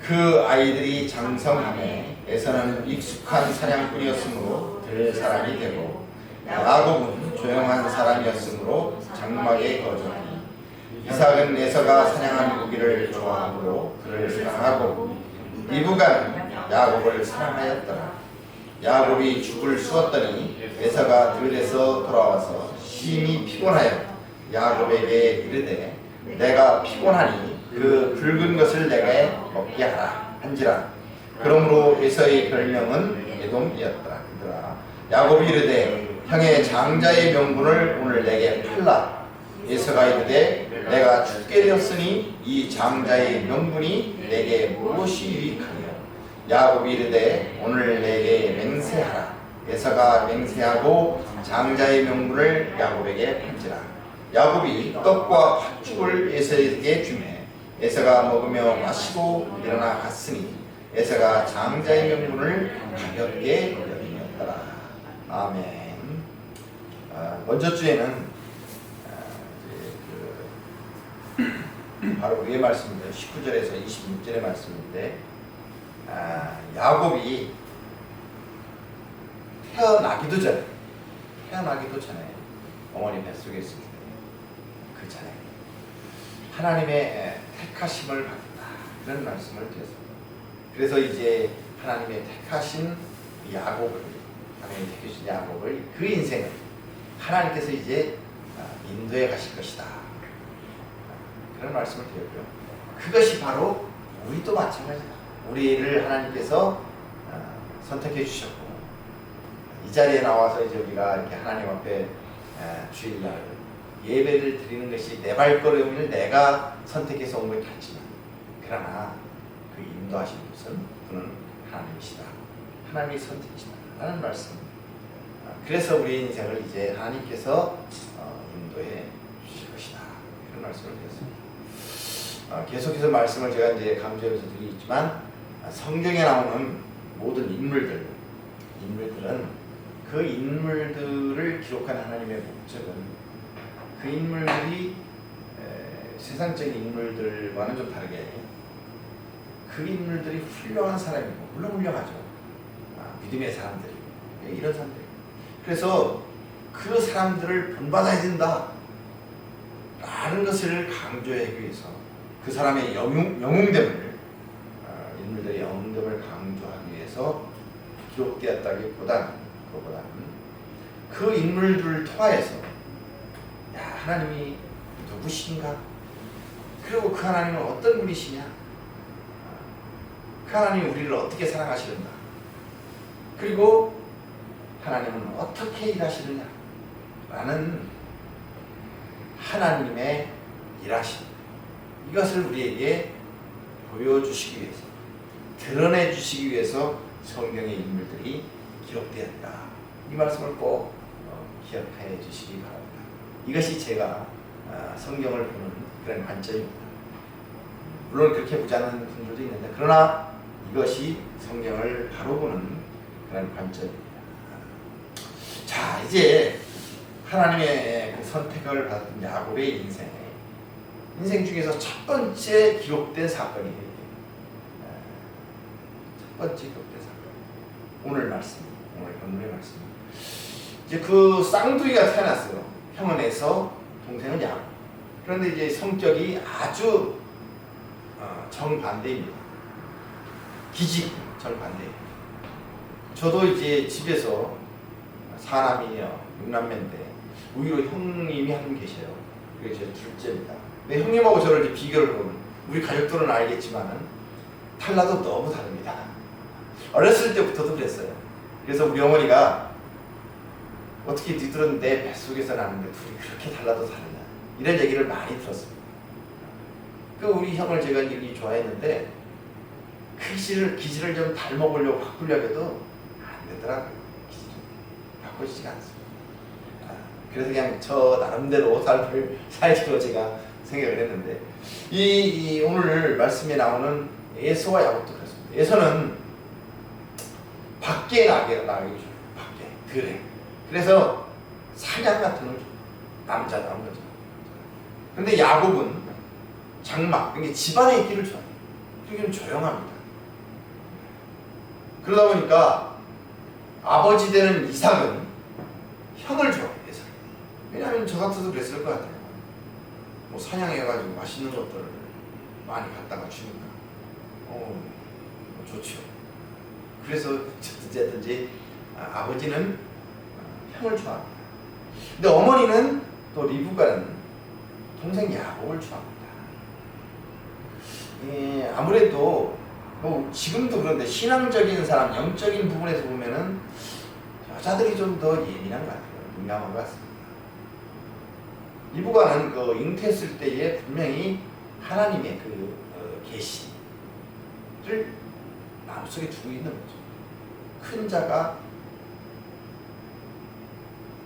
그 아이들이 장성함에 에서는 익숙한 사냥꾼이었으므로 들 사람이 되고 야곱은 조용한 사람이었으므로 장막에 거주하니 이삭은 에서가 사냥한 고기를 좋아하므로 그를 사랑하고 리브가는 야곱을 사랑하였더라. 야곱이 죽을 쑤었더니 에서가 들에서 돌아와서 심히 피곤하여 야곱에게 이르되 내가 피곤하니 그 붉은 것을 내게 먹게 하라 한지라. 그러므로 에서의 별명은 에돔이었더라. 야곱이 이르되 형의 장자의 명분을 오늘 내게 팔라. 에서가 이르되 내가 죽게 되었으니 이 장자의 명분이 내게 무엇이 유익하냐. 야곱이 이르되 오늘 내게 맹세하라. 에서가 맹세하고 장자의 명분을 야곱에게 판지라. 야곱이 떡과 팥죽을 에서에게 주매 에서가 먹으며 마시고 일어나 갔으니 에서가 장자의 명분을 가볍게 여김이었더라. 아멘. 먼저 주에는 바로 위의 말씀인데 19절에서 26절의 말씀인데 야곱이 태어나기도 전에 어머니 뱃속에 있을 때 그 전에 하나님의 택하심을 받는다 이런 말씀을 드렸습니다. 그래서 이제 하나님의 택하신 야곱을 그 인생을 하나님께서 이제 인도해 가실 것이다 그런 말씀을 드렸고요. 그것이 바로 우리도 마찬가지다. 우리를 하나님께서 선택해 주셨고 이 자리에 나와서 이제 우리가 이렇게 하나님 앞에 주일날 예배를 드리는 것이 내 발걸음을 내가 선택해서 온 것 같지만 그러나 그 인도하신 분은 하나님이시다. 하나님이 선택이시다 라는 말씀. 그래서 우리의 인생을 이제 하나님께서 인도해 주실 것이다 그런 말씀을 드렸습니다. 계속해서 말씀을 제가 이제 강조하면서 드리지만 성경에 나오는 모든 인물들은 그 인물들을 기록한 하나님의 목적은 그 인물들이 세상적인 인물들과는 좀 다르게 그 인물들이 훌륭한 사람이고 물론 훌륭하죠. 믿음의 사람들이 이런 사람들. 그래서 그 사람들을 본받아야 된다 라는 것을 강조하기 위해서 그 사람의 영웅됨을 인물들의 영웅됨을 강조하기 위해서 기록되었다기보다는 그 인물들을 통하여서 하나님이 누구신가? 그리고 그 하나님은 어떤 분이시냐? 그 하나님이 우리를 어떻게 사랑하시는가? 그리고 하나님은 어떻게 일하시느냐? 라는 하나님의 일하심 이것을 우리에게 보여주시기 위해서 드러내 주시기 위해서 성경의 인물들이 기록되었다. 이 말씀을 꼭 기억해 주시기 바랍니다. 이것이 제가 성경을 보는 그런 관점입니다. 물론 그렇게 보지 않는 분들도 있는데 그러나 이것이 성경을 바로 보는 그런 관점입니다. 자, 이제 하나님의 그 선택을 받은 야곱의 인생 중에서 첫 번째 기록된 사건이 오늘 본문의 말씀. 이제 그 쌍둥이가 태어났어요. 형은 에서, 동생은 야곱. 그런데 이제 성격이 아주 정반대입니다. 기직 정반대입니다. 저도 이제 집에서 사람이요 6남매인데 오히려 형님이 한 분 계셔요. 그게 제 둘째입니다. 근데 형님하고 저를 이제 비교를 보면 우리 가족들은 알겠지만은 달라도 너무 다릅니다. 어렸을 때부터도 그랬어요. 그래서 우리 어머니가 어떻게 니들은 내 뱃속에서 나는데 둘이 그렇게 달라도 다르냐 이런 얘기를 많이 들었습니다. 그 우리 형을 제가 이렇게 좋아했는데 기질을 좀 닮아보려고 바꾸려고 해도 안 되더라고요. 기질이 바꾸지가 않습니다. 그래서 그냥 저 나름대로 삶을 살기로 제가 생각을 했는데 이 오늘 말씀에 나오는 에서와 야곱도 그렇습니다. 에서는 밖에 나게 줘요. 밖에 들에. 그래서 사냥 같은 걸 남자다 한 거죠. 그런데 야곱은 장막, 집안에 있기를 좋아해요. 그게 좀 조용합니다. 그러다 보니까 아버지 되는 이삭은 형을 좋아해요. 왜냐하면 저 같아도 그랬을 것 같아요. 뭐 사냥해가지고 맛있는 것들을 많이 갖다가 주니까 뭐 좋죠. 그래서 어쨌든지 아버지는 형을 좋아합니다. 근데 어머니는 또 리브가는 동생 야곱을 좋아합니다. 아무래도 뭐 지금도 그런데 신앙적인 사람, 영적인 부분에서 보면은 여자들이 좀 더 예민한 것 같아요. 민감한 것 같습니다. 리브가는 그 잉태했을 때에 분명히 하나님의 그 계시를 마음속에 두고 있는 거죠. 큰 자가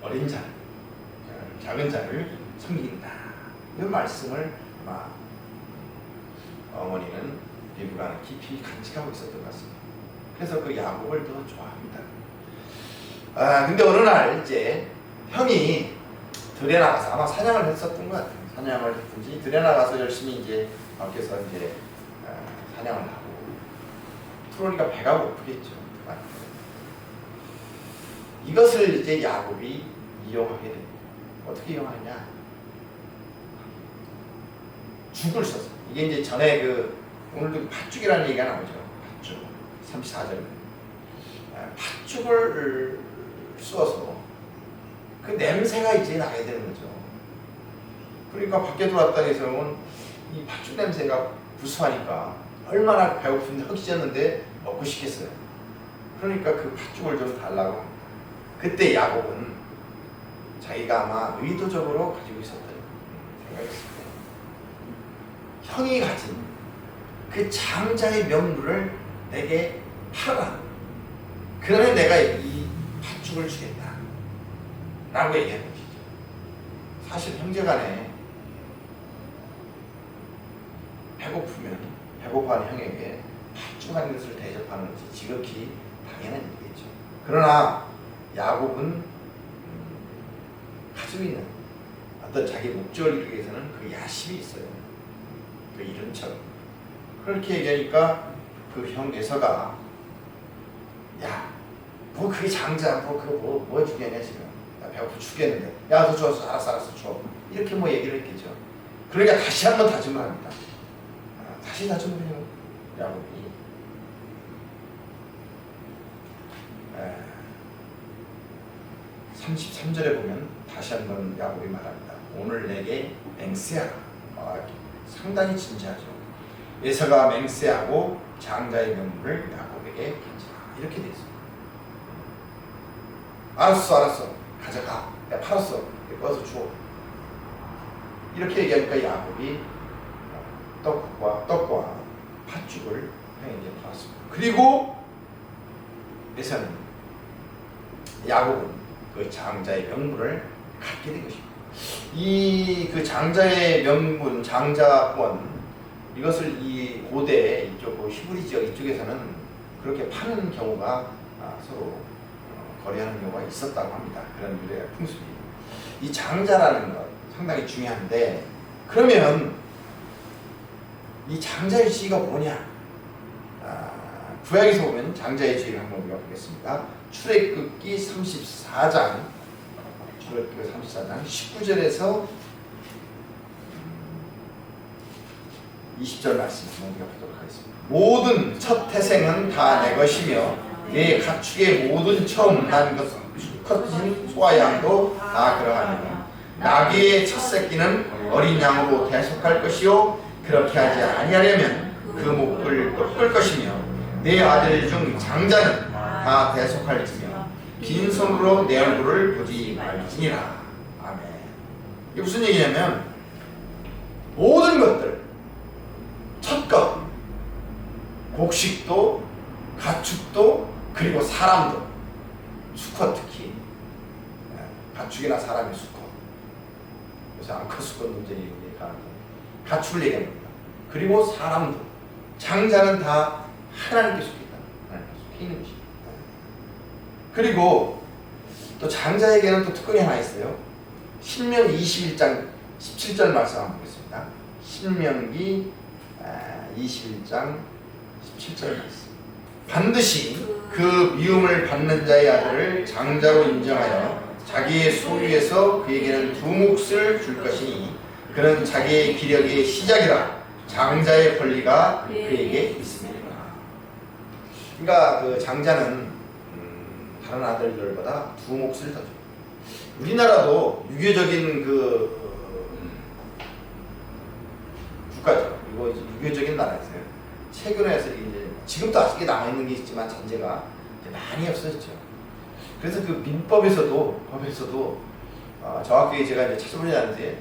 어린 자를, 작은 자를 섬긴다. 이 말씀을 아마 어머니는 리브가는 깊이 간직하고 있었던 것 같습니다. 그래서 그 야곱을 더 좋아합니다. 근데 어느 날 이제 형이 들에 나가서 아마 사냥을 했었던 것 같아요. 사냥을 했든지 들에 나가서 열심히 이제 밖에서 이제 사냥을 하고 그러니까 배가 고프겠죠. 이것을 이제 야곱이 이용하게 됩니다. 어떻게 이용하느냐? 죽을 써서. 이게 이제 전에 오늘도 팥죽이라는 얘기가 나오죠. 팥죽 34절에 팥죽을 쏘아서 그 냄새가 이제 나야 되는 거죠. 그러니까 밖에 들어왔다는 해서는 이 팥죽 냄새가 구수하니까 얼마나 배고픈데 허기졌는데 먹고 싶겠어요. 그러니까 그 팥죽을 좀 달라고 합니다. 그때 야곱은 자기가 아마 의도적으로 가지고 있었던 생각이었습니다. 형이 가진 그 장자의 명물을 내게 팔아라. 그러면 내가 이 팥죽을 주겠다. 라고 얘기하는 것이죠. 사실 형제간에 배고프면 배고파하는 형에게 팥죽한 것을 대접하는 것이 지극히 당연한 일이겠죠. 그러나 야곱은 가지고 있는 어떤 자기 목적을 이루기 위해서는 그 야심이 있어요. 그 이름처럼. 그렇게 얘기하니까 그 형 에서가 야, 뭐 그게 장자, 뭐 주겠냐 지금. 나 배고파 죽겠는데. 야, 너 줘. 알았어, 줘. 이렇게 뭐 얘기를 했겠죠. 그러니까 다시 한번 다짐을 합니다. 다시 다짐을 해요. 야곱이. 33절에 보면 다시 한번 야곱이 말합니다. 오늘 내게 맹세하라. 상당히 진지하죠. 에서가 맹세하고 장자의 명물을 야곱에게 던지라. 이렇게 되어 있습니다. 알았어. 가져가. 내가 팔았어. 꺼서 줘. 이렇게 얘기하니까 야곱이 떡과 팥죽을 형에게 팔았습니다. 그리고 에서는 야곱은 그 장자의 명분을 갖게 된 것입니다. 이 그 장자의 명분, 장자권 이것을 이 고대 이쪽 히브리 지역 이쪽에서는 그렇게 파는 경우가 서로 거래하는 경우가 있었다고 합니다. 그런 유래 풍습이. 이 장자라는 것 상당히 중요한데 그러면 이 장자의 지위가 뭐냐? 구약에서 보면 장자의 지위를 한번 우리가 보겠습니다. 출애굽기 34장 19절에서 20절 말씀 한번 보도록 하겠습니다. 모든 첫 태생은 다 내 것이며 내 가축의 모든 처음 난 것 수컷인 소와 양도 다 그러하니라. 나귀의 첫 새끼는 어린 양으로 대속할 것이요 그렇게 하지 아니하려면 그 목을 꺾을 것이며 내 아들 중 장자는 다 대속할지며 빈손으로 내 얼굴을 보지 말지니라. 아멘. 이게 무슨 얘기냐면 모든 것들 첫것 곡식도 가축도 그리고 사람도 수컷 특히 가축이나 사람의 수컷 요새 암컷 수컷 문제를 얘기하는데 가축을 얘기합니다. 그리고 사람도 장자는 다 하나님께 속했다. 하나님께 속해 있는 것입니다. 그리고 또 장자에게는 또 특권이 하나 있어요. 신명기 21장 17절 말씀 한번 보겠습니다. 신명기 21장 17절 말씀. 반드시 그 미움을 받는 자의 아들을 장자로 인정하여 자기의 소유에서 그에게는 두 몫을 줄 것이니 그는 자기의 기력의 시작이라 장자의 권리가 그에게 있습니다. 그러니까 그 장자는 다른 아들들보다 두 몫을 더 줘요. 우리나라도 유교적인 국가죠. 이거 유교적인 나라였어요. 최근에서 이제 지금도 아직 남아있는 게 있지만 전제가 많이 없어졌죠. 그래서 그 법에서도 정확하게 제가 이제 찾아보지 않은지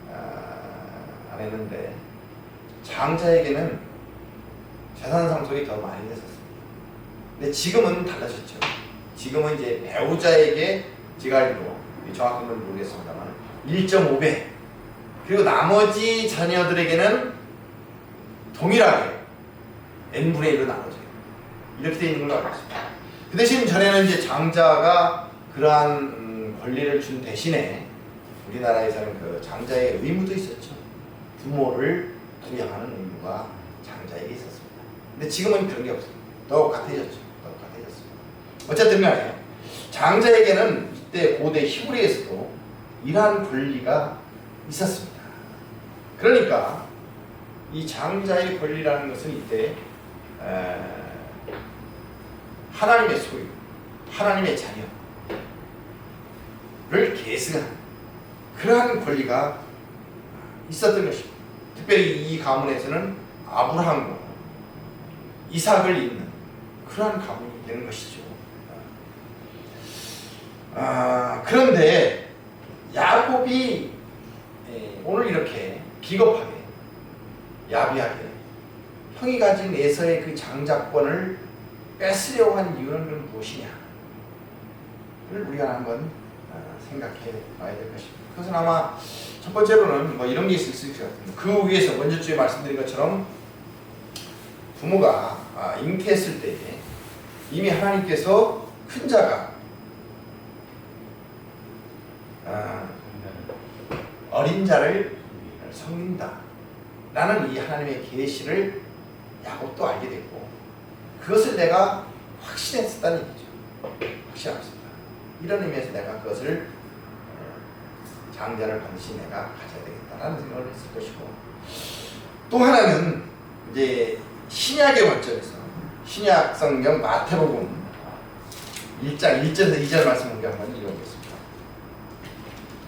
안 했는데 장자에게는 재산 상속이 더 많이 됐었습니다. 근데 지금은 달라졌죠. 지금은 이제 배우자에게 제가 알기로 정확히는 모르겠습니다만 1.5배 그리고 나머지 자녀들에게는 동일하게 n분의 1로 나눠져요. 이렇게 되어 있는 걸로 알고 있습니다. 그 대신 전에는 이제 장자가 그러한 권리를 준 대신에 우리나라에서는 그 장자의 의무도 있었죠. 부모를 부양하는 의무가 장자에게 있었습니다. 근데 지금은 그런 게 없습니다. 똑같아졌죠. 어쨌든 간에 장자에게는 이때 고대 히브리에서도 이러한 권리가 있었습니다. 그러니까 이 장자의 권리라는 것은 이때 하나님의 소유, 하나님의 자녀를 계승하는 그러한 권리가 있었던 것입니다. 특별히 이 가문에서는 아브라함과 이삭을 잇는 그러한 가문이 되는 것이죠. 그런데 야곱이 오늘 이렇게 비겁하게 야비하게 형이 가진 에서의 그 장자권을 뺏으려고 한 이유는 무엇이냐를 우리가 한번 생각해 봐야 될 것입니다. 그것은 아마 첫 번째로는 뭐 이런 게 있을 수 있을 것 같습니다. 그 위에서 먼저 주에 말씀드린 것처럼 부모가 잉태했을 때에 이미 하나님께서 큰 자가 어린 자를 섬긴다 라는 이 하나님의 계시를 야곱도 알게 됐고 그것을 내가 확신했었다는 얘기죠. 확신했습니다. 이런 의미에서 내가 그것을 장자를 반드시 내가 가져야 되겠다라는 생각을 했을 것이고 또 하나는 이제 신약의 관점에서 신약 성경 마태복음 1장 1절에서 2절 말씀 우리 한번 읽어보겠습니다.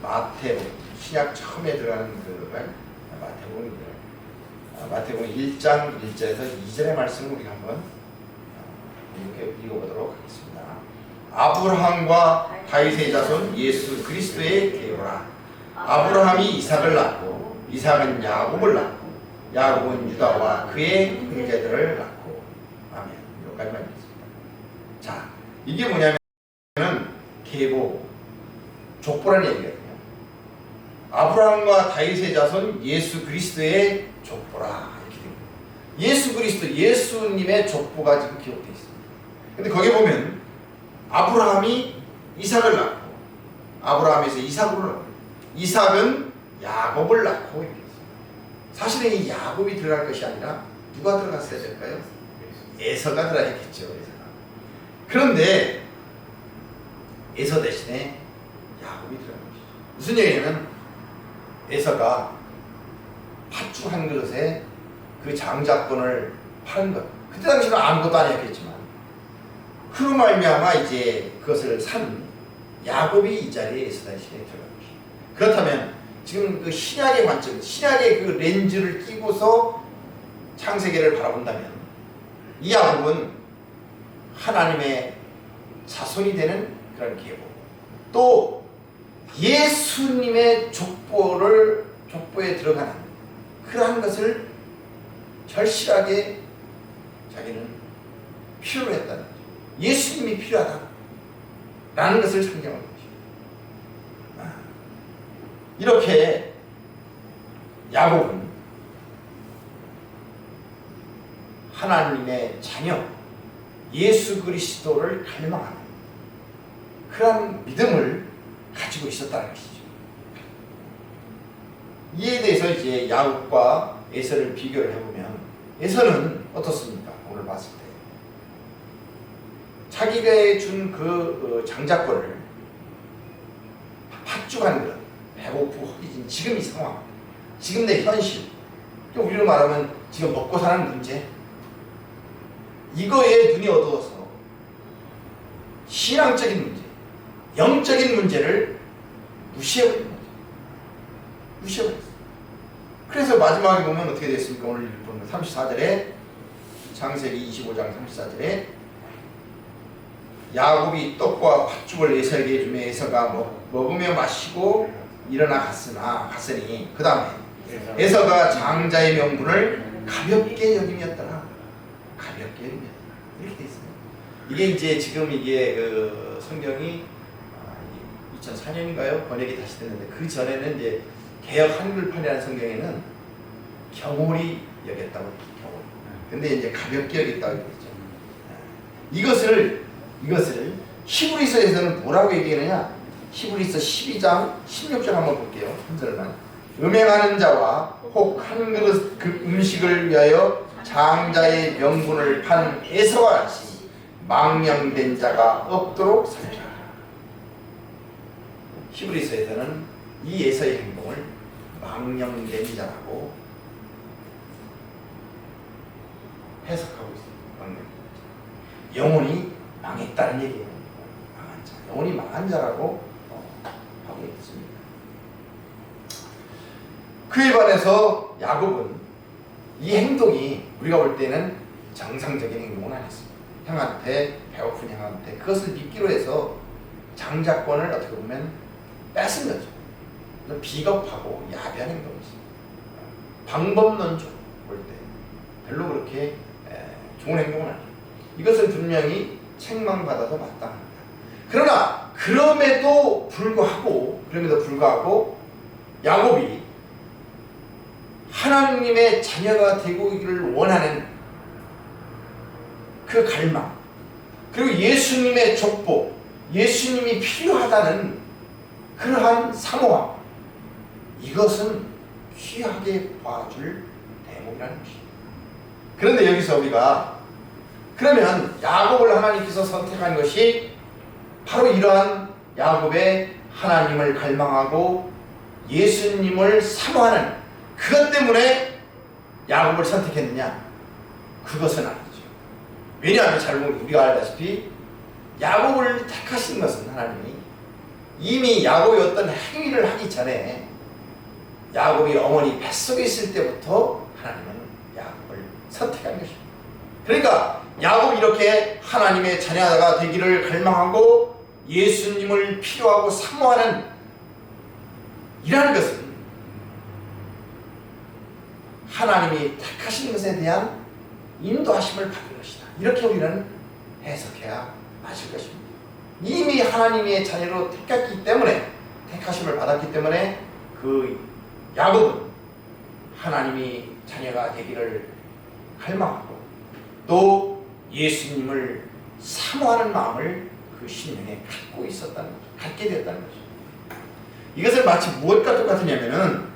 마태복음 신약 처음에 들어가는 마태복음 1장 1절에서 2절의 말씀을 우리가 한번 이렇게 읽어보도록 하겠습니다. 아브라함과 다윗의 자손 예수 그리스도의 계보라. 아브라함이 이삭을 낳고 이삭은 야곱을 낳고 야곱은 유다와 그의 형제들을 낳고 아멘. 여기까지만 읽겠습니다. 자, 이게 뭐냐면 계보 족보라는 얘기거든요. 아브라함과 다윗의 자손 예수 그리스도의 족보라 이렇게 됩니다. 예수 그리스도 예수님의 족보가 지금 기록되어 있습니다. 근데 거기 보면 아브라함이 이삭을 낳고 아브라함에서 이삭을 낳고 이삭은 야곱을 낳고 이렇게 있습니다. 사실은 이 야곱이 들어갈 것이 아니라 누가 들어갔어야 될까요? 에서가 들어야겠죠. 에서가. 그런데 에서 대신에 야곱이 들어간 것이죠. 무슨 얘기냐면 에서가 팥죽 한 그릇에 그 장자권을 파는 것. 그때 당시는 아무것도 아니었겠지만 그로 말미암아 이제 그것을 산 야곱이 이 자리에 에서 대신에 들어간 것이죠. 그렇다면 지금 그 신약의 관점, 신약의 그 렌즈를 끼고서 창세기를 바라본다면 이 야곱은 하나님의 자손이 되는 그런 계보, 또 예수님의 족보에 들어가는 그러한 것을 절실하게 자기는 필요로 했다는 거죠. 예수님이 필요하다라는 것을 상정한 것이죠. 이렇게 야곱은 하나님의 자녀 예수 그리스도를 갈망하는 그런 믿음을 가지고 있었다는 것이죠. 이에 대해서 이제 야곱과 에서를 비교를 해보면 에서는 어떻습니까? 오늘 봤을 때 자기가 준 그 장자권을 팥죽하는 것, 배고프고 허기진 지금 이 상황, 지금 내 현실, 우리로 말하면 지금 먹고 사는 문제, 이거에 눈이 어두워서 신앙적인 문제, 영적인 문제를 무시해버린 거죠. 무시해버렸어요. 그래서 마지막에 보면 어떻게 됐습니까? 오늘 읽은 34절에, 창세기 25장 34절에 야곱이 떡과 팥죽을 에서에게 주며 에서가 먹으며 마시고 일어나 갔으니 그 다음에 에서가 장자의 명분을 가볍게 여김이었더라. 가볍게 여김이었더라. 이렇게 돼 있어요. 이게 이제 지금 이게 그 성경이 2004년인가요? 번역이 다시 됐는데 그 전에는 이제 개역 한글판이라는 성경에는 경홀히 여겼다고 했죠. 경홀히. 근데 이제 가볍게 여겼다고 했죠. 이것을 히브리서에서는 뭐라고 얘기하느냐? 히브리서 12장 16절 한번 볼게요. 한 절만. 음행하는 자와 혹 한 그릇 그 음식을 위하여 장자의 명분을 판 에서와 같이 망령된 자가 없도록 살피라. 히브리서에서는 이 에서의 행동을 망령된 자라고 해석하고 있습니다. 영혼이 망했다는 얘기예요. 망한 자, 영혼이 망한 자라고 하고 있습니다. 그에 반해서 야곱은 이 행동이 우리가 볼 때는 정상적인 행동은 아니었습니다. 형한테, 배고픈 형한테 그것을 믿기로 해서 장자권을 어떻게 보면 뺏은 거죠. 비겁하고 야비한 행동이었습니다. 방법론적으로 볼 때 별로 그렇게 좋은 행동은 아니에요. 이것은 분명히 책망받아도 마땅합니다. 그러나 그럼에도 불구하고 야곱이 하나님의 자녀가 되기를 원하는 그 갈망, 그리고 예수님의 족보, 예수님이 필요하다는 그러한 사모함, 이것은 귀하게 봐줄 대목이라는 것입니다. 그런데 여기서 우리가 그러면 야곱을 하나님께서 선택한 것이 바로 이러한 야곱의 하나님을 갈망하고 예수님을 사모하는 그것 때문에 야곱을 선택했느냐? 그것은 아니죠. 왜냐하면 잘 보면 우리가 알다시피 야곱을 택하신 것은 하나님이 이미 야곱이 어떤 행위를 하기 전에 야곱이 어머니 뱃속에 있을 때부터 하나님은 야곱을 선택한 것입니다. 그러니까 야곱이 이렇게 하나님의 자녀가 되기를 갈망하고 예수님을 필요하고 사모하는 이라는 것은 하나님이 택하신 것에 대한 인도하심을 받은 것이다. 이렇게 우리는 해석해야 맞을 것입니다. 이미 하나님의 자녀로 택했기 때문에, 택하심을 받았기 때문에 그 야곱은 하나님이 자녀가 되기를 갈망하고 또 예수님을 사모하는 마음을 그 심령에 갖게 되었다는 거죠. 이것을 마치 무엇과 똑같으냐면은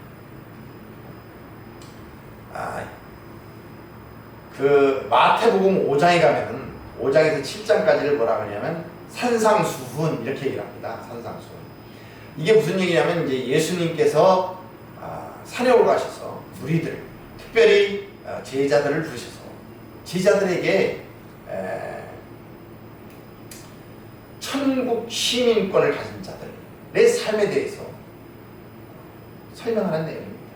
그 마태복음 5장에 가면은 5장에서 7장까지를 뭐라고 하냐면 산상수훈 이렇게 얘기를 합니다. 산상수훈. 이게 무슨 얘기냐면 이제 예수님께서 산에 올라가셔서 무리들, 특별히 제자들을 부르셔서 제자들에게 천국 시민권을 가진 자들의 삶에 대해서 설명하는 내용입니다.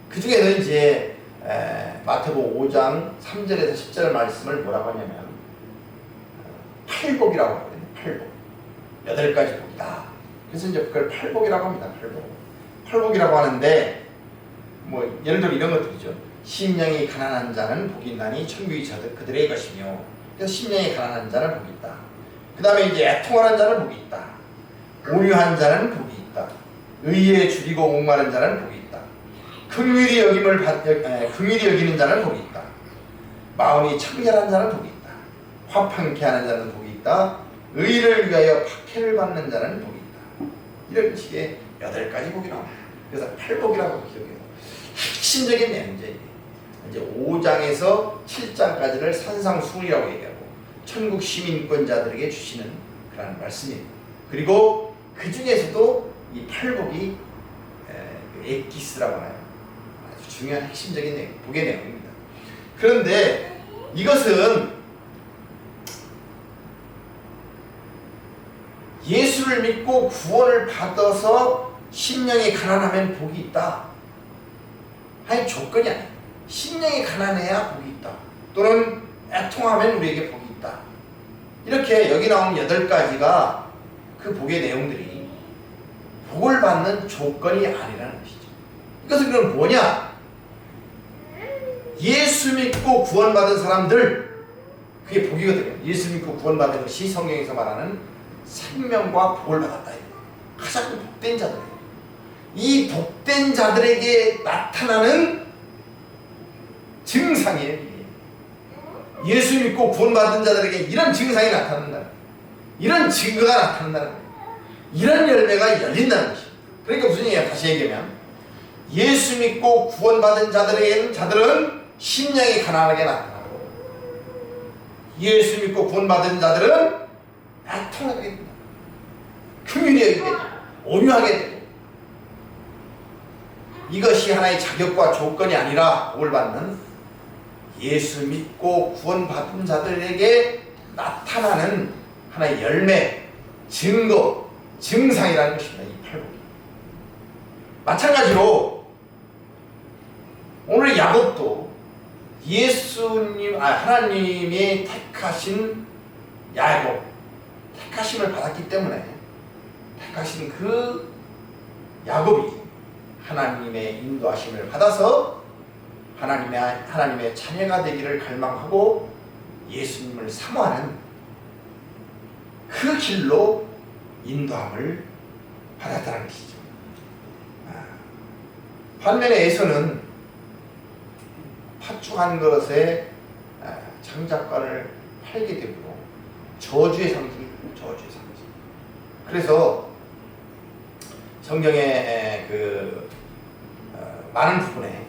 그 중에는 이제 마태복음 5장 3절에서 10절 말씀을 뭐라고 하냐면 팔복이라고 하거든요. 팔복. 8가지 복이다. 그래서 이제 그걸 팔복이라고 합니다. 팔복이라고 하는데 뭐 예를 들어 이런 것들이죠. 심령이 가난한 자는 복이 있나니 천국이 그들의 것이며, 그래서 심령이 가난한 자는 복이 있다. 그 다음에 이제 애통하는 자는 복이 있다. 온유한 자는 복이 있다. 의에 줄이고 목마른 자는 복이 있다. 긍휼히 여기는 자는 복이 있다. 마음이 청결한 자는 복이 있다. 화평케 하는 자는 복이 있다. 의를 위하여 박해를 받는 자는 복이 있다. 이런 식의 8가지 복이 나옵니다. 그래서 팔복이라고 기억해요. 핵심적인 내용이죠. 이제 5장에서 7장까지를 산상수훈이라고 얘기하고 천국 시민권자들에게 주시는 그런 말씀입니다. 그리고 그 중에서도 이 팔복이 엑기스라고 하나요? 아주 중요한 핵심적인 내용, 복의 내용입니다. 그런데 이것은 예수를 믿고 구원을 받아서 심령이 가난하면 복이 있다 하는 조건이 아니에요. 심령이 가난해야 복이 있다. 또는 애통하면 우리에게 복이 있다. 이렇게 여기 나온 8가지가 그 복의 내용들이 복을 받는 조건이 아니라는 것이죠. 이것은 그럼 뭐냐? 예수 믿고 구원받은 사람들, 그게 복이거든요. 예수 믿고 구원받은 것이 성경에서 말하는 생명과 복을 받았다. 가장 복된 자들이에요. 이 복된 자들에게 나타나는 증상이에요. 예수 믿고 구원받은 자들에게 이런 증상이 나타난다. 이런 증거가 나타난다는 거예요. 이런 열매가 열린다는 것입니다. 그러니까 무슨 얘기야? 다시 얘기하면 예수 믿고 구원받은 자들은 심령이 가난하게 나타나고, 예수 믿고 구원받은 자들은 애통하게 됩니다. 긍휼히 여기게 되고 온유하게 되고, 이것이 하나의 자격과 조건이 아니라 복을 받는 예수 믿고 구원받은 자들에게 나타나는 하나의 열매, 증거, 증상이라는 것입니다. 이 팔복이. 마찬가지로 오늘 야곱도 하나님이 택하신 야곱, 택하심을 받았기 때문에 택하신 그 야곱이 하나님의 인도하심을 받아서 하나님의 자녀가 되기를 갈망하고 예수님을 사모하는 그 길로 인도함을 받았다는 것이죠. 반면에 에서는 팥죽한 것에 장작관을 팔게 되므로 저주의 상징이에요. 저주의 상징. 그래서 성경의 많은 부분에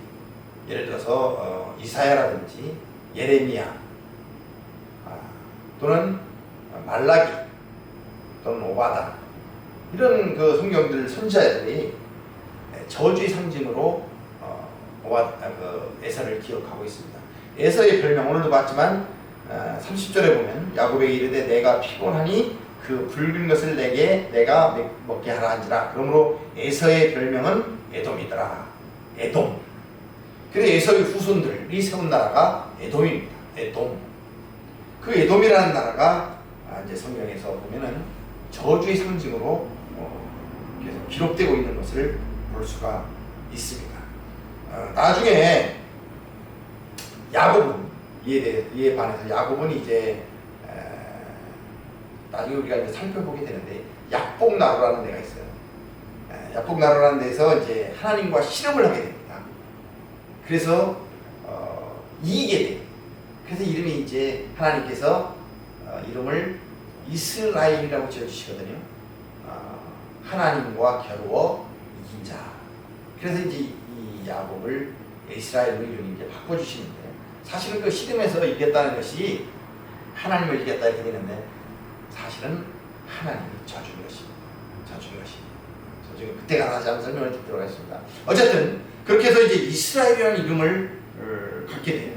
예를 들어서 이사야라든지 예레미야 또는 말라기 또는 오바다, 이런 그 성경들 선지자들이 저주의 상징으로 에서를 기억하고 있습니다. 에서의 별명 오늘도 봤지만 30절에 보면 야곱에게 이르되 내가 피곤하니 그 붉은 것을 내가 먹게 하라 한지라. 그러므로 에서의 별명은 에돔이더라. 에돔. 그래서 에서의 후손들이 세운 나라가 에돔입니다. 에돔. 그 에돔이라는 나라가 이제 성경에서 보면은 저주의 상징으로 계속 기록되고 있는 것을 볼 수가 있습니다. 나중에 야곱은 이에 반해서 야곱은 이제 나중에 우리가 이제 살펴보게 되는데 약복나루라는 데가 있어요. 약복나루라는 데서 이제 하나님과 씨름을 하게 됩니다. 그래서 이기게 돼요. 그래서 이름이 이제 하나님께서 이름을 이스라엘이라고 지어주시거든요. 하나님과 겨루어 이긴 자. 그래서 이제 이 야곱을 이스라엘로 이름을 이제 바꿔주시는데, 사실은 그 씨름에서 이겼다는 것이 하나님을 이겼다 이렇게 되는데 사실은 하나님이 져준 것입니다. 져준 것이. 그때가 다시 한번 설명을 듣도록 하겠습니다. 어쨌든 그렇게 해서 이제 이스라엘이라는 이름을 갖게 돼요.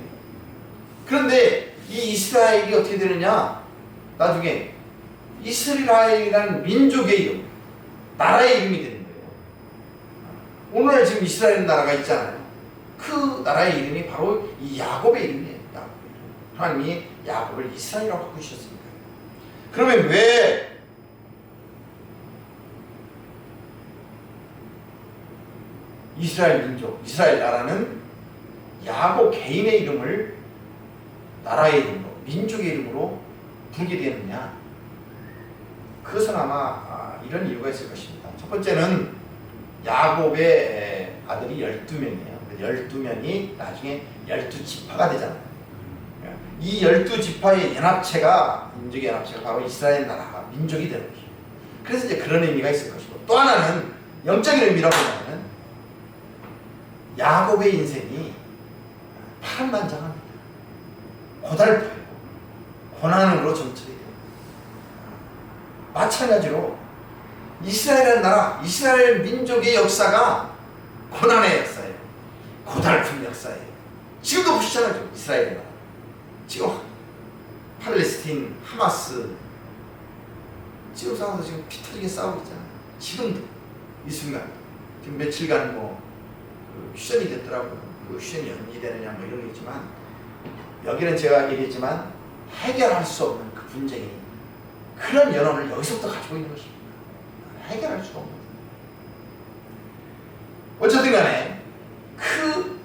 그런데 이 이스라엘이 어떻게 되느냐? 나중에 이스라엘이라는 민족의 이름, 나라의 이름이 되는 거예요. 오늘 지금 이스라엘 나라가 있잖아요. 그 나라의 이름이 바로 이 야곱의 이름이에요. 야곱의 이름. 하나님이 야곱을 이스라엘이라고 바꾸셨습니다. 그러면 왜 이스라엘 민족, 이스라엘 나라는 야곱 개인의 이름을 나라의 이름으로, 민족의 이름으로 부르게 되느냐? 그것은 아마 이런 이유가 있을 것입니다. 첫 번째는 야곱의 아들이 12명이에요. 12명이 나중에 12지파가 되잖아요. 이 12지파의 연합체가, 민족의 연합체가 바로 이스라엘 나라가 민족이 되는 것이죠. 그래서 이제 그런 의미가 있을 것이고, 또 하나는 영적인 의미라고 하면 야곱의 인생이 파란만장합니다. 고달퍼요. 고난으로 점철이 됩니다. 마찬가지로 이스라엘이라는 나라, 이스라엘 민족의 역사가 고난의 역사예요. 고달픈 역사예요. 지금도 보시잖아요. 이스라엘의 나라. 지금 팔레스틴, 하마스 지금 싸워서 지금 피 터지게 싸우고 있잖아요. 지금도 이 순간 지금 며칠간 휴전이 됐더라고요. 그 휴전이 연기되느냐 뭐 이런 게 있지만 여기는 제가 얘기했지만 해결할 수 없는 그 분쟁이 그런 연원을 여기서부터 가지고 있는 것입니다. 해결할 수가 없는 거예요. 어쨌든 간에 그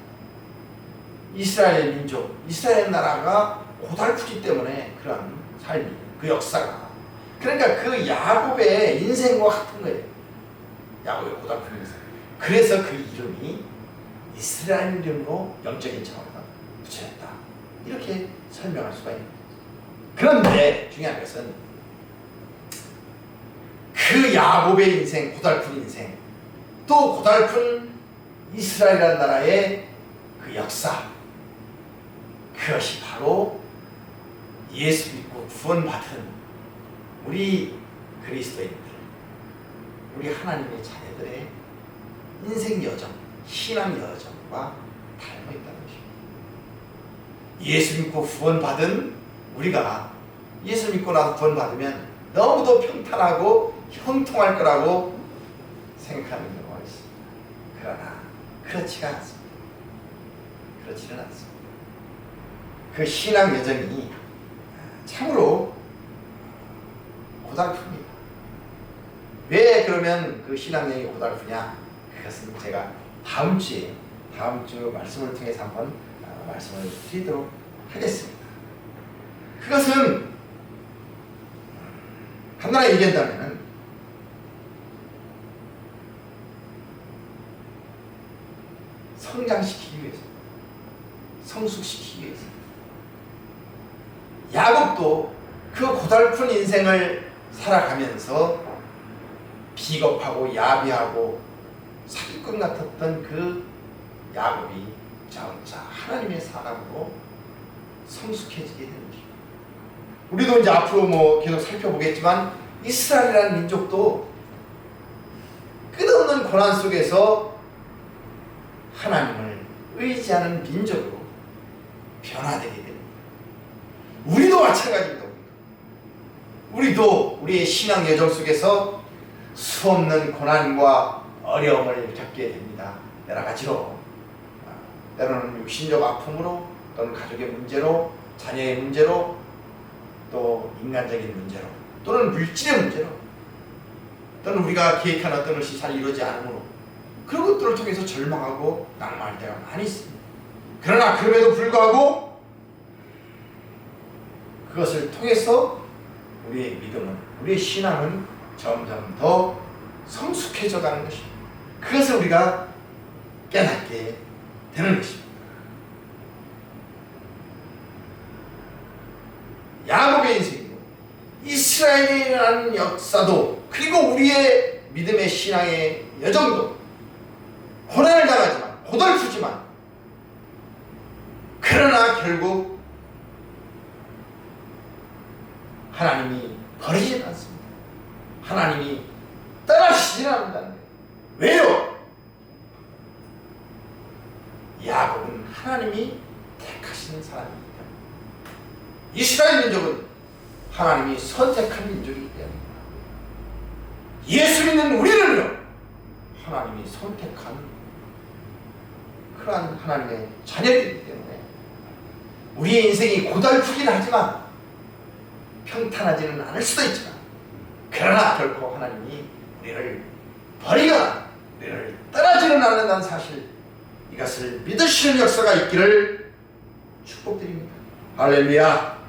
이스라엘 민족, 이스라엘 나라가 고달프기 때문에 그런 삶이, 그 역사가 그러니까 그 야곱의 인생과 같은 거예요. 야곱의 고달픈 인생. 그래서 그 이름이 이스라엘 이름으로 영적인 차원에서 붙여졌다. 이렇게 설명할 수가 있는 거예요. 그런데 중요한 것은 그 야곱의 인생, 고달픈 인생, 또 고달픈 이스라엘이라는 나라의 그 역사, 그것이 바로 예수 믿고 구원받은 우리 그리스도인들, 우리 하나님의 자녀들의 인생 여정, 신앙 여정과 닮아 있다는 것입니다. 예수 믿고 구원받은 우리가 예수 믿고 나서 구원받으면 너무도 평탄하고 형통할 거라고 생각하는 경우가 있습니다. 그러나 그렇지가 않습니다. 그렇지는 않습니다. 그 신앙 여정이 참으로 고달픕니다. 왜 그러면 그 신앙여정이 고달프냐? 그것은 제가 다음 주 말씀을 통해서 한번 말씀을 드리도록 하겠습니다. 그것은 간단하게 얘기한다면 성장시키기 위해서, 성숙시키기 위해서. 야곱도 그 고달픈 인생을 살아가면서 비겁하고 야비하고 사기꾼 같았던 그 야곱이 점차 하나님의 사람으로 성숙해지게 되는 것입니다. 우리도 이제 앞으로 계속 살펴보겠지만 이스라엘이라는 민족도 끝없는 고난 속에서 하나님을 의지하는 민족으로 변화되게 됩니다. 우리도 마찬가지입니다. 우리도 우리의 신앙 여정 속에서 수없는 고난과 어려움을 겪게 됩니다. 여러 가지로 때로는 육신적 아픔으로 또는 가족의 문제로 자녀의 문제로 또 인간적인 문제로 또는 물질의 문제로 또는 우리가 계획한 어떤 것이 잘 이루어지지 않으므로 그런 것들을 통해서 절망하고 낙망할 때가 많이 있습니다. 그러나 그럼에도 불구하고 그것을 통해서 우리의 믿음은, 우리의 신앙은 점점 더 성숙해져 가는 것입니다. 그것을 우리가 깨닫게 되는 것입니다. 야곱의 인생이고 이스라엘이라는 역사도 그리고 우리의 믿음의 신앙의 여정도 고난을 당하지만 고달프지만 그러나 결국 하나님이 버리지는 않습니다. 하나님이 떠나시지는 않는다는 거예요. 왜요? 야곱은 하나님이 택하시는 사람이기 때문에 이스라엘 민족은 하나님이 선택한 민족이기 때문에 예수 믿는 우리는요 하나님이 선택한 그러한 하나님의 자녀들이기 때문에 우리의 인생이 고달프긴 하지만 평탄하지는 않을 수도 있지만 그러나 결코 하나님이 우리를 버리거나 우리를 떠나지는 않는다는 사실 이것을 믿으시는 역사가 있기를 축복드립니다. 할렐루야.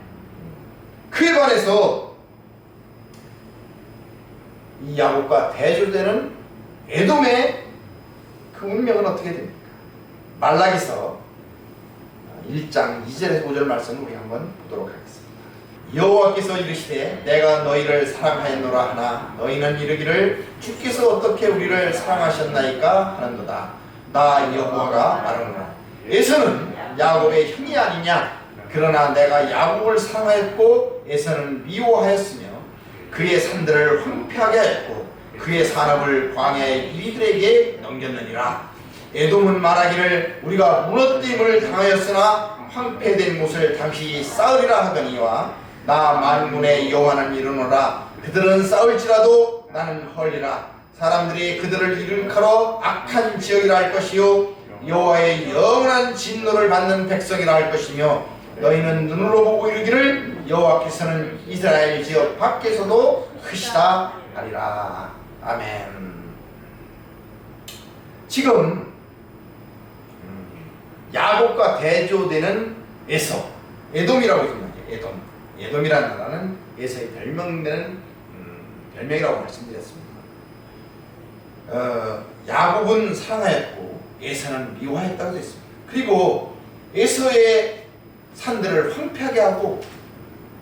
그에 반해서 이 야곱과 대조되는 에돔의 그 운명은 어떻게 됩니까? 말라기서 1장 2절에서 5절 말씀을 우리 한번 보도록 하겠습니다. 여호와께서 이르시되 내가 너희를 사랑하였노라 하나 너희는 이르기를 주께서 어떻게 우리를 사랑하셨나이까 하는도다. 나 여호와가 말하노라. 에서는 야곱의 형이 아니냐? 그러나 내가 야곱을 사랑하였고 에서는 미워하였으며 그의 산들을 황폐하게 하였고 그의 산업을 광야의 이들에게 넘겼느니라. 에돔은 말하기를 우리가 무너짐을 당하였으나 황폐된 곳을 다시 쌓으리라 하거니와 나 만군의 여호와는 이르노라. 그들은 싸울지라도 나는 헐리라. 사람들이 그들을 일컬어 악한 지역이라 할 것이요 여호와의 영원한 진노를 받는 백성이라 할 것이며 너희는 눈으로 보고 이르기를 여호와께서는 이스라엘 지역 밖에서도 크시다 하리라. 아멘. 지금 야곱과 대조되는 에서, 에돔이라고 있습니다. 에돔이라는 나라는 에서의 별명되는 별명이라고 말씀드렸습니다. 야곱은 사랑하였고 에서는 미워하였다고 했습니다. 그리고 에서의 산들을 황폐하게 하고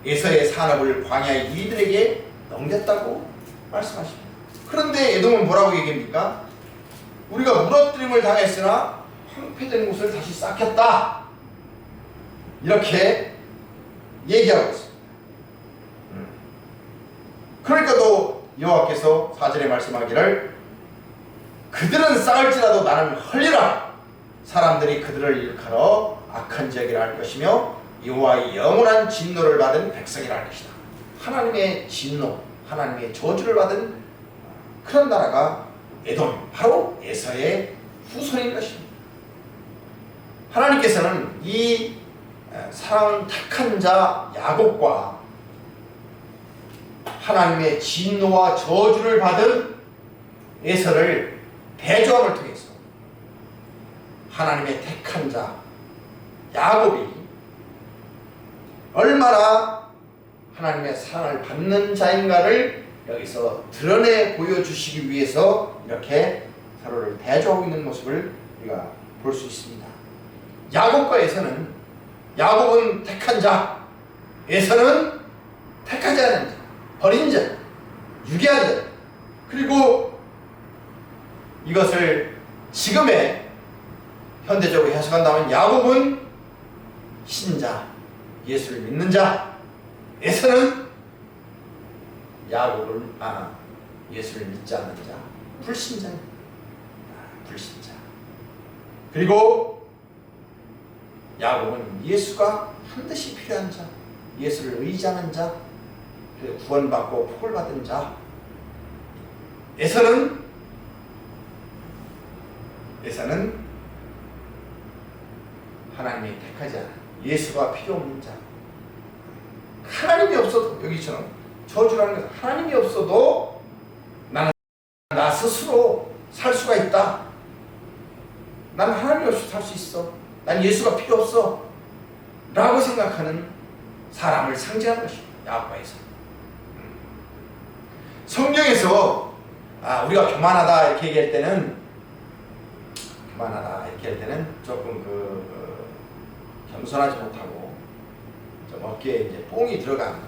에서의 산업을 광야의 이들에게 넘겼다고 말씀하십니다. 그런데 에돔은 뭐라고 얘기합니까? 우리가 무너뜨림을 당했으나 황폐된 곳을 다시 쌓겠다, 이렇게 얘기하고 있습니다. 그러니까 또 여호와께서 4절에 말씀하기를 그들은 쌓을지라도 나는 헐리라. 사람들이 그들을 일컬어 악한 지역이라 할 것이며 여호와의 영원한 진노를 받은 백성이라 할 것이다. 하나님의 진노, 하나님의 저주를 받은 그런 나라가 에돔, 바로 에서의 후손인 것입니다. 하나님께서는 이 사랑 택한 자 야곱과 하나님의 진노와 저주를 받은 에서를 대조함을 통해서 하나님의 택한 자 야곱이 얼마나 하나님의 사랑을 받는 자인가를 여기서 드러내 보여주시기 위해서 이렇게 서로를 대조하고 있는 모습을 우리가 볼 수 있습니다. 야곱과 에서는, 야곱은 택한 자, 에서는 택하지 않은 자, 버린 자, 유괴한 자. 그리고 이것을 지금의 현대적으로 해석한다면 야곱은 신자, 예수를 믿는 자, 에서는 예수를 믿지 않는 자, 불신자, 불신자. 그리고 야곱은 예수가 반드시 필요한 자, 예수를 의지하는 자, 구원받고 복을 받은 자. 에서는 하나님이 택하지 않은 예수가 필요 없는 자. 하나님이 없어도, 여기처럼 저주라는 것은 하나님이 없어도 나는 나 스스로 살 수가 있다. 나는 하나님 없이 살 수 있어. 난 예수가 필요 없어 라고 생각하는 사람을 상징하는 것입니다. 야곱에서. 성경에서 우리가 교만하다 이렇게 얘기할 때는 조금 겸손하지 못하고 좀 어깨에 이제 뽕이 들어간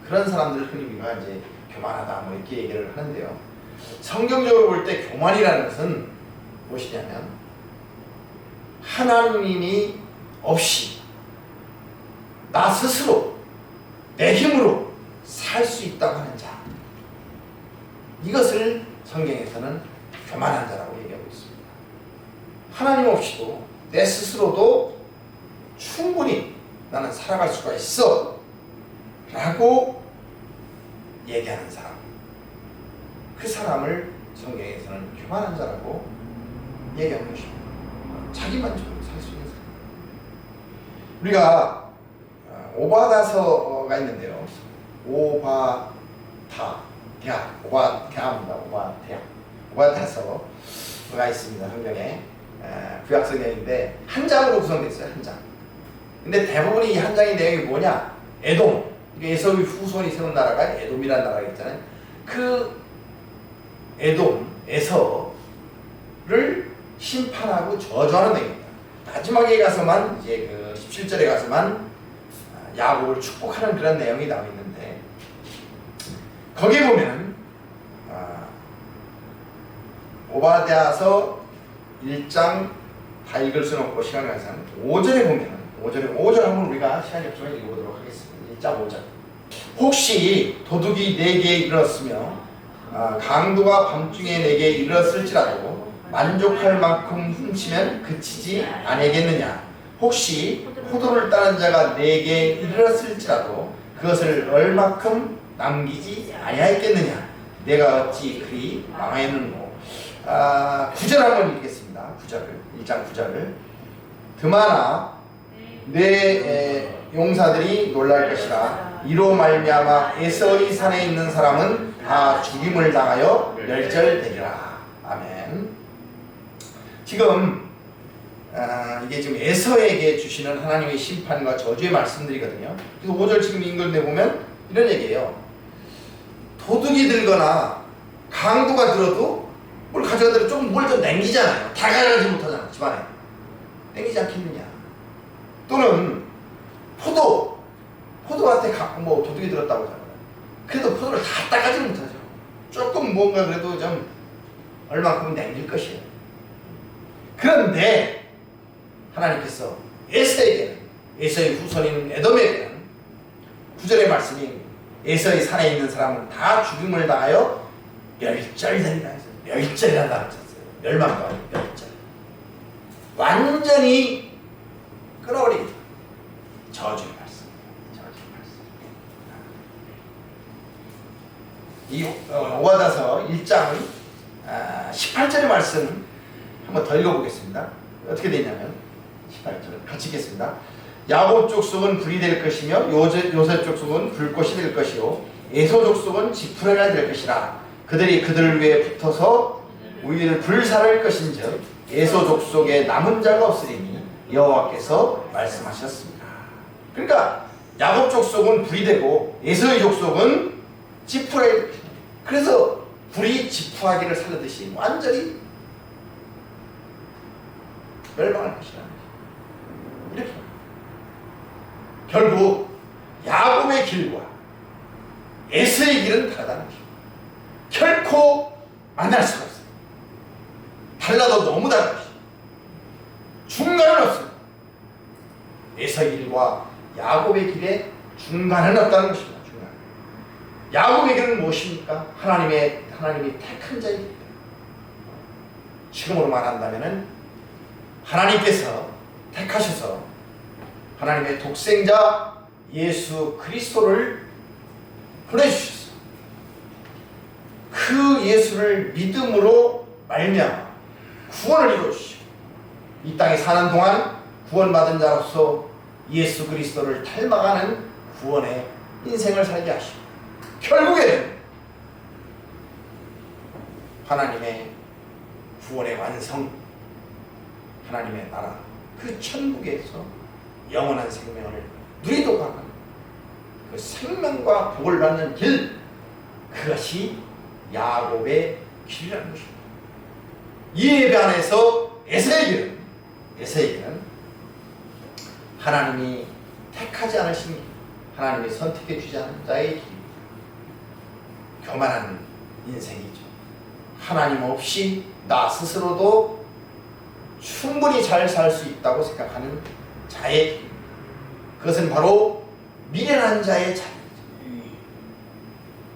그런 사람들을 흔히 우리가 이제 교만하다 뭐 이렇게 얘기를 하는데요. 성경적으로 볼 때 교만이라는 것은 무엇이냐면 하나님이 없이 나 스스로 내 힘으로 살 수 있다고 하는 자, 이것을 성경에서는 교만한 자라고 얘기하고 있습니다. 하나님 없이도 내 스스로도 충분히 나는 살아갈 수가 있어 라고 얘기하는 사람, 그 사람을 성경에서는 교만한 자라고 얘기하는 것입니다. 자기 만족으로 살 수 있는 사람. 우리가 오바다서가 있는데요. 오바다서가 있습니다. 성경에 구약 성경인데 한 장으로 구성되어 있어요. 한 장. 근데 대부분이 이 한 장의 내용이 뭐냐? 에돔. 에서의 후손이 세운 나라가 에돔이라는 나라가 있잖아요. 그 에돔, 에서를 심판하고 저주하는 내용입니다. 마지막에 가서만 이제 그 17절에 가서만 야곱을 축복하는 그런 내용이 나와 있는데, 거기에 보면은 오바댜서 1장 다 읽을 수는 없고 시간이 가서 5절에 보면 5절 한번 우리가 시간이 없으면 읽어보도록 하겠습니다. 1장 5절. 혹시 도둑이 내게 이르렀으며 강도가 밤중에 내게 이르렀을지라도 만족할 만큼 훔치면 그치지 아니겠느냐. 혹시 포도를 따는 자가 내게 이르렀을지라도 그것을 얼마큼 남기지 아니하였겠느냐. 내가 어찌 그리 망하였는고. 9절 한번 읽겠습니다. 1장 9절을. 드마나 내 용사들이 놀랄 것이라. 이로 말미암아 에서의 산에 있는 사람은 다 죽임을 당하여 멸절되리라. 아멘. 지금 이게 지금 에서에게 주시는 하나님의 심판과 저주의 말씀들이거든요. 그래서 5절 지금 인근대 보면 이런 얘기예요. 도둑이 들거나 강도가 들어도 뭘 가져가더라도 조금 뭘 좀 남기잖아요. 다 가져가지 못하잖아. 집안에 남기지 않겠느냐. 또는 포도한테 뭐 도둑이 들었다고 하잖아요. 그래도 포도를 다 따가지 못하죠. 조금 뭔가 그래도 좀 얼만큼 남길 것이에요. 그런데 하나님께서 에서의 후손인 에돔에게는 9절의 말씀이 에서의 산에 있는 사람은 다 죽임을 당하여 멸절되리라 했어요. 멸절이라는 단어를 썼어요. 멸망과 멸절. 완전히 끊어버리겠다. 저주의 말씀. 이 오가다서 1장 18절의 말씀 한번 더 읽어보겠습니다. 어떻게 되냐면 18절 같이 읽겠습니다. 야곱 족속은 불이 될 것이며 요셉 족속은 불꽃이 될 것이요 에서 족속은 지푸라기가 될 것이라. 그들이 그들 위에 붙어서 우리를 불살할 것인즉 에서 족속에 남은 자가 없으리니 여호와께서 말씀하셨습니다. 그러니까 야곱 족속은 불이 되고 에서의 족속은 지푸라기 될 것이다. 그래서 불이 지푸라기를 살르듯이 완전히 멸망할 것이라는 거죠. 이렇게 결국 야곱의 길과 에서의 길은 다르다는 것입니다. 결코 만날 수가 없어요. 달라도 너무 다른 것입니다. 중간은 없어요. 에서의 길과 야곱의 길에 중간은 없다는 것입니다. 중간. 야곱의 길은 무엇입니까? 하나님이 택한 자의 길입니다. 지금으로 말한다면은 하나님께서 택하셔서 하나님의 독생자 예수 그리스도를 보내주셨어요. 그 예수를 믿음으로 말미암아 구원을 이루어주시고 이 땅에 사는 동안 구원받은 자로서 예수 그리스도를 닮아가는 구원의 인생을 살게 하시고 결국에는 하나님의 구원의 완성, 하나님의 나라, 그 천국에서 영원한 생명을 누리도록 하는 그 생명과 복을 받는 길, 그것이 야곱의 길이라는 것입니다. 이에 반해서 에서의 길은 하나님이 택하지 않으신 길, 하나님이 선택해 주지 않은 자의 길입니다. 교만한 인생이죠. 하나님 없이 나 스스로도 충분히 잘 살 수 있다고 생각하는 자의 길. 그것은 바로 미련한 자의 자리이죠.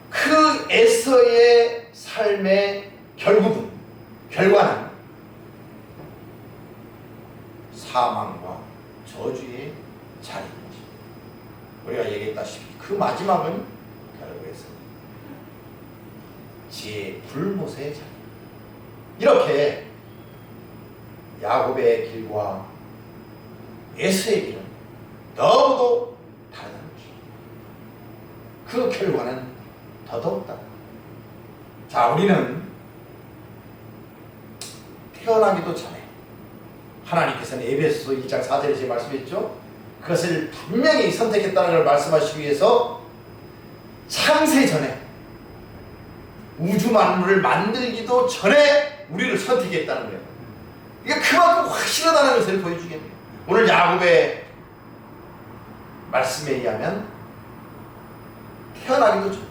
그 에서의 삶의 결과는 사망과 저주의 자리인 것입니다. 우리가 얘기했다시피 그 마지막은 결국에서 제 불못의 자리. 이렇게 야곱의 길과 에서의 길은 너무도 다르다는 것입니다. 그 결과는 더더욱다. 자, 우리는 태어나기도 전에 하나님께서는 에베소서 1장 4절에 말씀했죠. 그것을 분명히 선택했다는 걸 말씀하시기 위해서 창세 전에 우주 만물을 만들기도 전에 우리를 선택했다는 거예요. 이게 그만큼 확실하다는 것을 보여주겠네요. 오늘 야곱의 말씀에 의하면 태어나기도 전,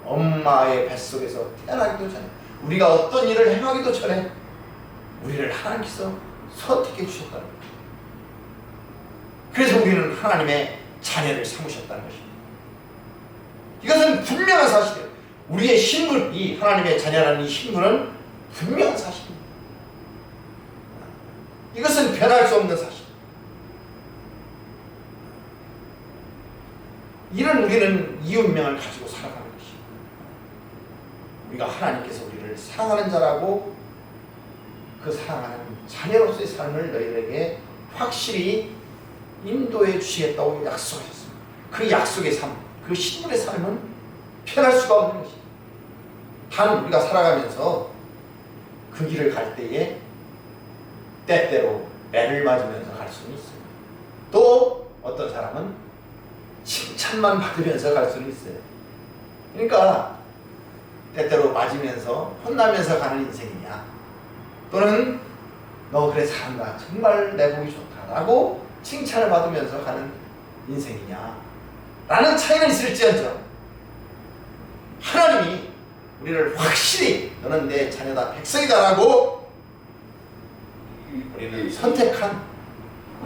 엄마의 뱃속에서 태어나기도 전에, 우리가 어떤 일을 행하기도 전에 우리를 하나님께서 선택해 주셨다는 거예요. 그래서 우리는 하나님의 자녀를 삼으셨다는 것입니다. 이것은 분명한 사실이에요. 우리의 신분, 이 하나님의 자녀라는 이 신분은 분명한 사실입니다. 이것은 변할 수 없는 사실. 이런 우리는 이 운명을 가지고 살아가는 것입니다. 우리가 하나님께서 우리를 사랑하는 자라고 그 사랑하는 자녀로서의 삶을 너희들에게 확실히 인도해 주시겠다고 약속하셨습니다. 그 약속의 삶, 그 신분의 삶은 변할 수가 없는 것입니다. 단 우리가 살아가면서 그 길을 갈 때에 때때로 매를 맞으면서 갈 수는 있습니다. 또 어떤 사람은 칭찬만 받으면서 갈 수는 있어요. 그러니까 때때로 맞으면서 혼나면서 가는 인생이냐, 또는 너 그래 잘한다, 정말 내 보기 좋다 라고 칭찬을 받으면서 가는 인생이냐 라는 차이는 있을지언정 하나님이 우리를 확실히 너는 내 자녀다, 백성이다 라고 우리는 선택한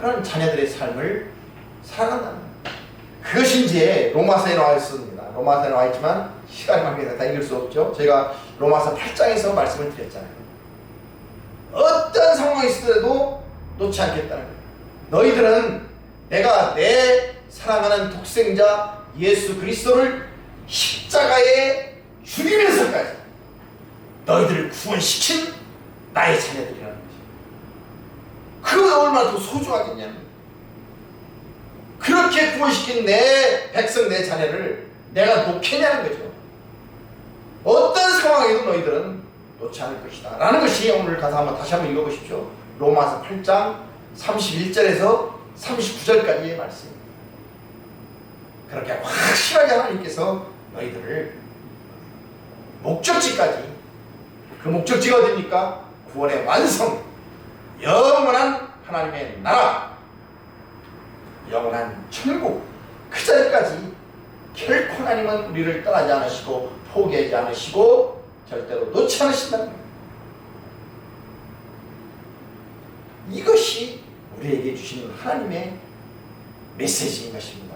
그런 자녀들의 삶을 살아간다는 거예요. 그것이 이제 로마서에 나와 있습니다. 로마서에 나와 있지만 시간이 관계해서 다 읽을 수 없죠. 저희가 로마서 8장에서 말씀을 드렸잖아요. 어떤 상황이 있어도 놓지 않겠다는 거예요. 너희들은 내가 내 사랑하는 독생자 예수 그리스도를 십자가에 죽이면서까지 너희들을 구원시킨 나의 자녀들이라는 거죠. 그거가 얼마나 더 소중하겠냐는 거예요. 그렇게 구원시킨 내 백성, 내 자녀를 내가 놓겠냐는 거죠. 어떤 상황에도 너희들은 놓지 않을 것이다 라는 것이 오늘 가서 다시 한번 읽어보십시오. 로마서 8장 31절에서 39절까지의 말씀입니다. 그렇게 확실하게 하나님께서 너희들을 목적지까지, 그 목적지가 어디입니까? 구원의 완성, 영원한 하나님의 나라, 영원한 천국, 그 자리까지 결코 하나님은 우리를 떠나지 않으시고 포기하지 않으시고 절대로 놓지 않으신다는 거예요. 이것이 우리에게 주시는 하나님의 메시지인 것입니다.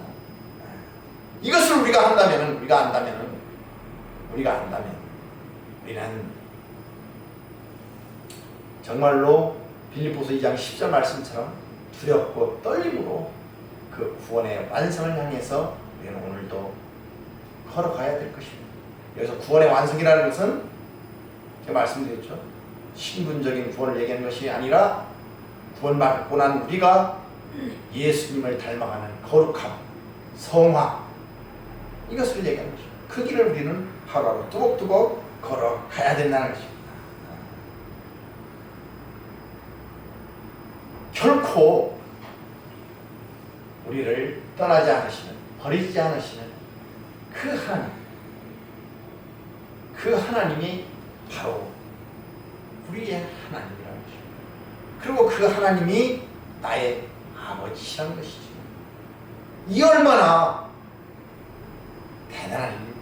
이것을 우리가 안다면 우리는 정말로 빌립보서 2장 10절 말씀처럼 두렵고 떨림으로 그 구원의 완성을 향해서 우리는 오늘도 걸어가야 될 것입니다. 그래서 구원의 완성이라는 것은 제가 말씀드렸죠. 신분적인 구원을 얘기하는 것이 아니라 구원받고 난 우리가 예수님을 닮아가는 거룩함, 성화, 이것을 얘기하는 것입니다. 그 길을 우리는 하루하루 뚜벅뚜벅 걸어가야 된다는 것입니다. 결코 우리를 떠나지 않으시는, 버리지 않으시는 그 하나님이 바로 우리의 하나님이라는 것입니다. 그리고 그 하나님이 나의 아버지시라는 것이죠. 이 얼마나 대단한 일입니다.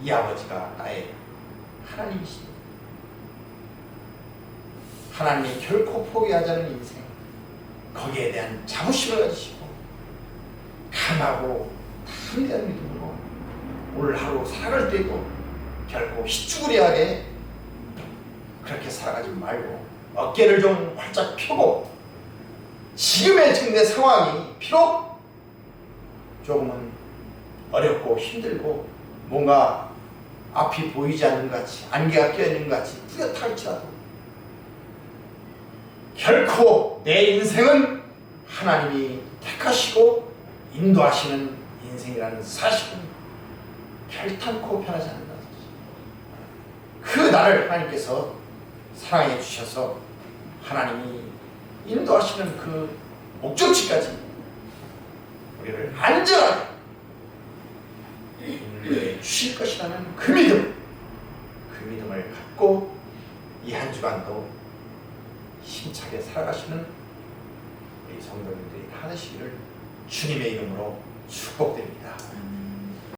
이 아버지가 나의 하나님이십니다. 하나님이 결코 포기하지 않은 인생, 거기에 대한 자부심을 가지시고 강하고 담대한 믿음으로 오늘 하루 살아갈 때도 결코 희쭈구리하게 그렇게 살아가지 말고 어깨를 좀 활짝 펴고 지금의 지금 내 상황이 비록 조금은 어렵고 힘들고 뭔가 앞이 보이지 않는 것 같이, 안개가 껴있는 것 같이 뚜렷할지라도 결코 내 인생은 하나님이 택하시고 인도하시는 인생이라는 사실은 결탄코 변하지 않는다는 것이죠. 그 나를 하나님께서 사랑해 주셔서 하나님이 인도하시는 그 목적지까지 우리를 안전하게 인도해 주실 것이라는 그 믿음을 갖고 이 한 주간도 힘차게 살아가시는 우리 성도님들이 하시기를 주님의 이름으로 축복드립니다.